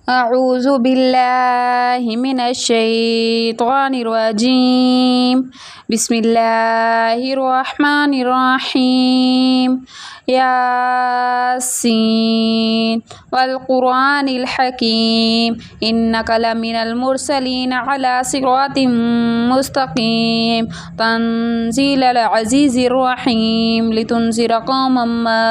أعوذ بالله من الشيطان الرجيم. بسم الله الرحمن الرحيم. ياسين والقرآن الحكيم إنك لمن المرسلين على صراط مستقيم تنزيل العزيز الرحيم لتنذر قوما ما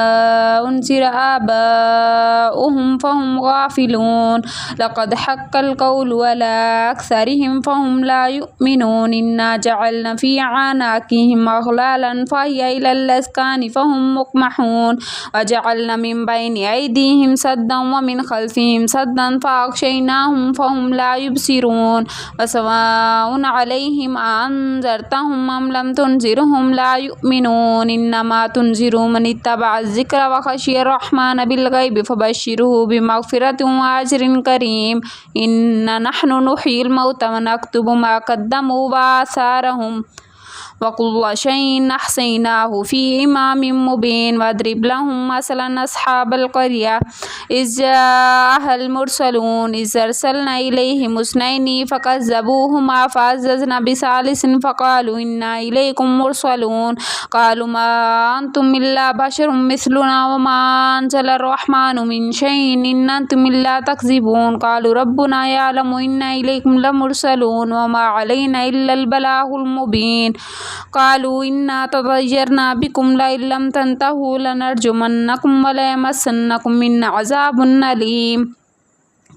أنذر آباؤهم فهم غافلون لقد حق القول على أكثرهم فهم لا يؤمنون إنا جعلنا في أعناقهم أغلالا فهي إلى الأذقان فهم مقمحون وجعلنا من بين أيديهم سدا ومن خلفهم سدا فأغشيناهم فهم لا يبصرون وسواء عليهم أأنذرتهم أم لم تنذرهم لا يؤمنون إنما تنذر من اتبع الذكر وخشي الرحمن بالغيب فبشره بمغفرة وأجر كريم إنا نحن نحيي الموتى ونكتب ما قدموا وآثارهم وكل شيء أحصيناه في إمام مبين واضرب لهم مثلا أصحاب القرية إذ جاءها المرسلون إذ أرسلنا إليهم اثنين فكذبوهما فعززنا بثالث فقالوا إنا إليكم مرسلون قالوا ما أنتم إلا بشر مثلنا وما أنزل الرحمن من شيء إن أنتم إلا تكذبون قالوا ربنا يعلم إنا إليكم لمرسلون وما علينا إلا البلاغ المبين قالوا إنا تطيرنا بكم لئن لم تنتهوا لنرجمنكم وليمسنكم منا عذاب أليم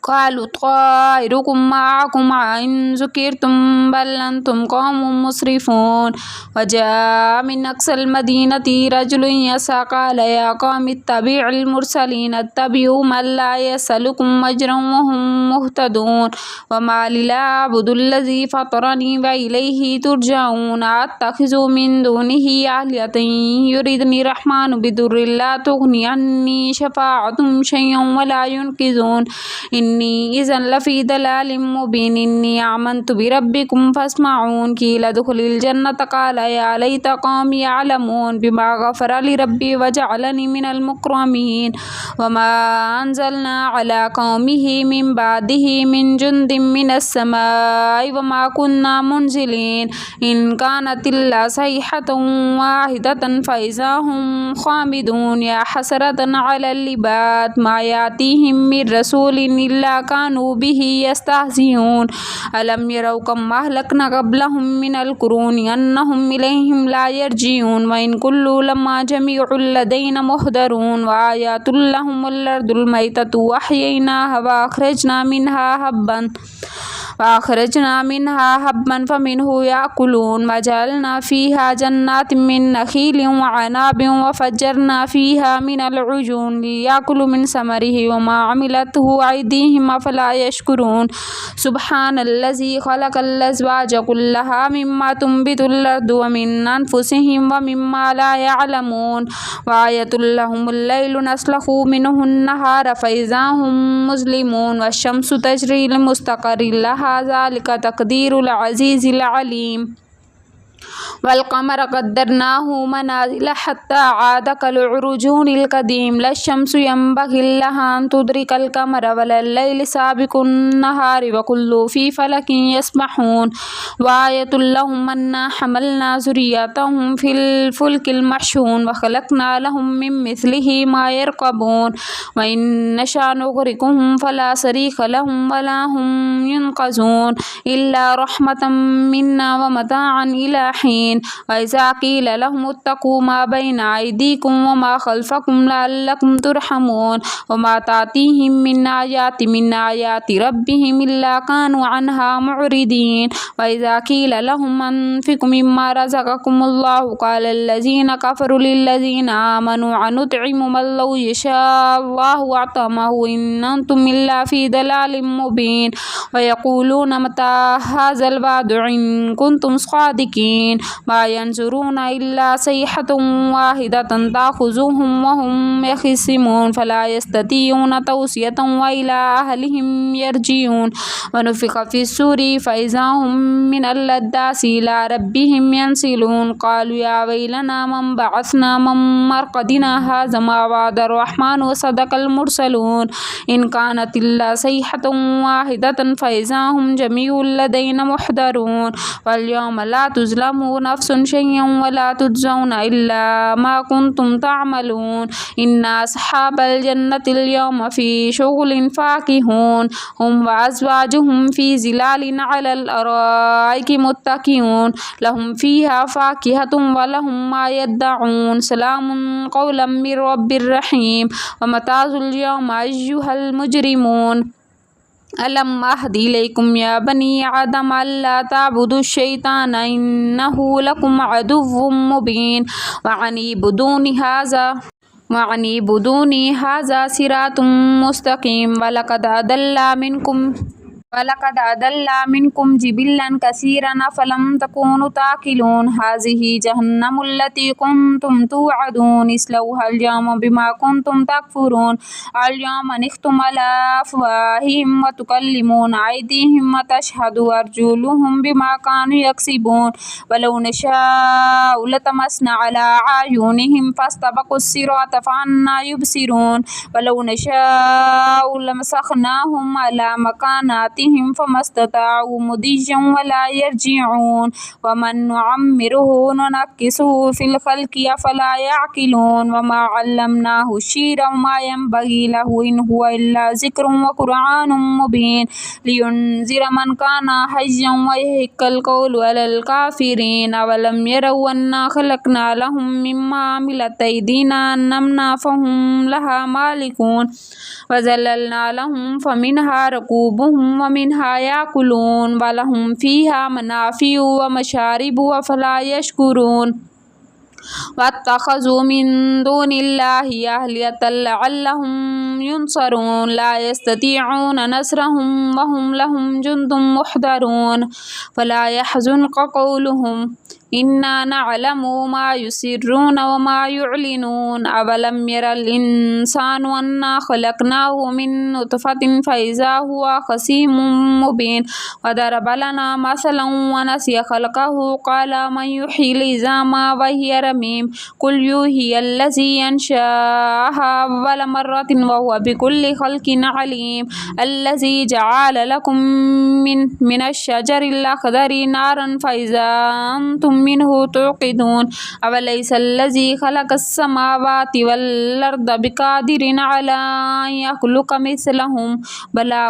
قالوا طائركم معكم إن ذكرتم بل أنتم قوم مسرفون وجاء من أقصى المدينة رجل يسعى قال يا قوم اتبعوا المرسلين اتبعوا من لا يسألكم أجرا وهم مهتدون وما لي لا أعبد الذي فطرني وإليه ترجعون أتخذ من دونه آلهة يردني الرحمن بضر لا تغني عني شفاعتهم شيئا ولا ينقذون إني إذا لفي ضلال مبين إني آمنت بربكم فاسمعون قيل ادخل الجنة قال يا ليت قومي يعلمون بما غفر لي ربي وجعلني من المكرمين وما أنزلنا على قومه من بعده من جند من السماء وما كنا منزلين إن كانت إلا صيحة واحدة فإذا هم خامدون يا حسرة على العباد ما يأتيهم من رسول إلا كانوا به يستهزئون ألم يروا كم أهلكنا قبلهم من القرون أنهم إليهم لا يرجعون وإن كل لما جميع لدينا محضرون وآيات لهم الأرض الميتة وأحييناها وأخرجنا منها هبا فمنه يأكلون وجعلنا فيها جنات من نخيل وعناب وفجرنا فيها من العيون ليأكلوا من ثمره وما عملته أيديهم أفلا يشكرون سبحان الذي خلق الأزواج كلها مما تنبت الأرض ومن أنفسهم ومما لا يعلمون وآية لهم الليل نسلخ منه النهار فإذا هم مظلمون والشمس تجري لمستقر لها ذلك تقدير العزيز العليم والقمر قدرناه منازل حتى عاد كالعرجون القديم لا الشمس ينبغي لها أن تدرك القمر ولا الليل سابق النهار وكل في فلك يسبحون وآية لهم أنا حملنا ذريتهم في الفلك المشحون وخلقنا لهم من مثله ما يركبون وإن نشأ نغرقهم فلا صريخ لهم ولا هم ينقذون إلا رحمة منا ومتاعا إلى حين وإذا قيل لهم اتقوا ما بين أيديكم وما خلفكم لعلكم ترحمون وما تأتيهم من آيات ربهم إلا كانوا عنها معرضين وإذا قيل لهم أنفقوا مما رزقكم الله قال الذين كفروا للذين آمنوا أنطعم من لو يشاء الله أطعمه إن أنتم إلا في ضلال مبين ويقولون متى هذا الوعد إن كنتم صادقين مبين ما ينظرون إلا صيحة واحدة تأخذهم وهم يخصمون فلا يستطيعون توصية وإلى أهلهم يرجعون ونفخ في الصور فإذا هم من الأجداث إلى ربهم ينسلون قالوا يا ويلنا من بعثنا من مرقدنا هذا ما وعد الرحمن وصدق المرسلون إن كانت إلا صيحة واحدة فإذا هم جميع لدينا محضرون واليوم لا تظلم نفس شيئا ولا تجزون إلا ما كنتم تعملون إن أصحاب الجنة اليوم في شغل فاكهون هم وأزواجهم في ظلال على الأرائك متكئون لهم فيها فاكهة ولهم ما يدعون سلام قولا من رب رحيم وامتازوا اليوم أيها المجرمون ألم أهد إليكم يا بني آدم ألا تعبدوا الشيطان إنه لكم عدو مبين وأن اعبدوني هذا صراط مستقيم ولقد أضل منكم جبلا كثيرا أفلم تكونوا تعقلون هذه جهنم التي كنتم توعدون اصلوها اليوم بما كنتم تكفرون اليوم نختم على أفواههم وتكلمنا أيديهم وتشهد أرجلهم بما كانوا يكسبون ولو نشاء لطمسنا على أعينهم فاستبقوا الصراط فأنى يبصرون ولو نشاء لمسخناهم على مكاناتهم فما استطاعوا مضيا ولا يرجعون ومن نعمره ننكسه في الخلق أفلا يعقلون وما علمناه الشعر وما ينبغي له إن هو إلا ذكر وقرآن مبين لينذر من كان حيا ويحق القول على الكافرين أولم يروا أنا خلقنا لهم مما عملت أيدينا أنعاما فهم لها مالكون وذللنا لهم فمنها ركوبهم ومنها يأكلون ولهم فيها منافع ومشارب أفلا يشكرون واتخذوا من دون الله آلهة لعلهم ينصرون لا يستطيعون نصرهم وهم لهم جند محضرون فلا يحزنك قولهم إنا نعلم ما يسرون وما يعلنون أولم ير الإنسان أنا خلقناه من نطفة فإذا هو خصيم مبين وضرب لنا مثلا ونسي خلقه قال من يحيي العظام وهي رميم قل يحيي الذي ينشأها أول مرة وهو بكل خلق عليم الذي جعل لكم من الشجر الأخضر نارا فإذا أنتم منه توقدون أوليس الذي خلق السماوات والأرض بقادر على أن يخلق مثلهم بلى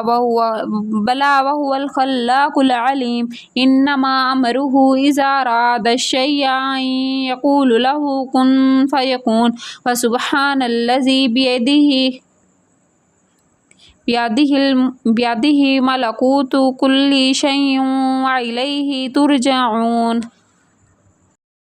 وهو الخلاق العليم إنما أمره إذا أراد الشيء أن يقول له كن فيكون وسبحان الذي بيده ملكوت كل شيء وإليه ترجعون.